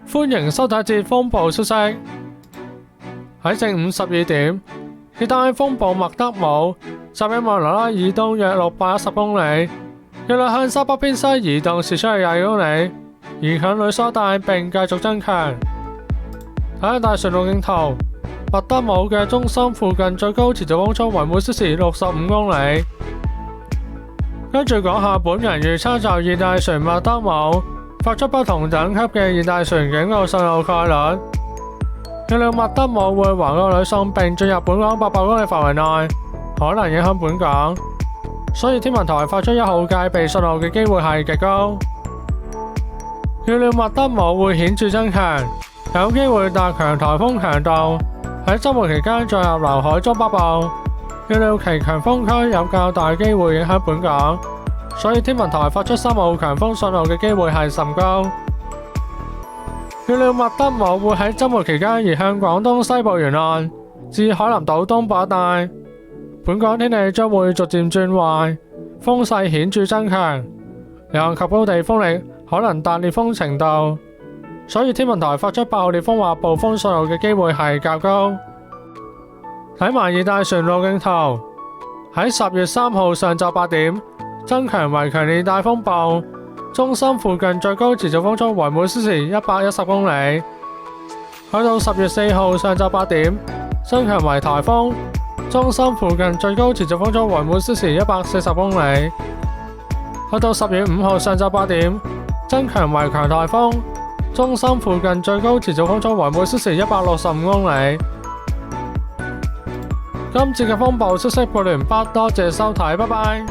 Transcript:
歡迎收睇節風暴消息。喺正午12點，熱帶風暴麥德姆集結馬尼拉以東約610公里，預料向西北偏西移動，時速20公里，移向呂蘇帶並繼續增強。睇大船路徑圖，麥德姆嘅中心附近最高持續風速為每小時65公里。跟住講下本人預測就熱帶船麥德姆發出不同等級嘅熱帶船警告信號概率。預料麥德姆會橫過呂宋並進入本港800公里範圍內，可能影響本港，所以天文台發出1號戒備信號嘅機會係極高。預料麥德姆會顯著增強，有機會達強颱風強度，喺週末期間進入南海中北部。預料其強風區有較大機會影響本港，所以天文台發出3號強風信號嘅機會係甚高。預料麥德姆會喺週末期間移向廣東西部沿岸至海南島東部一帶，本港天氣將會逐漸轉壞，風勢顯著增強，離岸及高地風力可能達烈風程度，所以天文台發出8號烈風或暴風信號嘅機會係較高。睇埋熱帶船路徑圖，喺10月3號上晝8點增強為強烈熱帶風暴，中心附近最高持續風速為每小時110公里。去到10月4號上晝8點增強為颱風，中心附近最高持續風速為每小時140公里。去到10月5號上晝8點增強為強颱風，中心附近最高持續風速為每小時165公里。今次嘅風暴消息報完畢，多謝收睇，拜拜。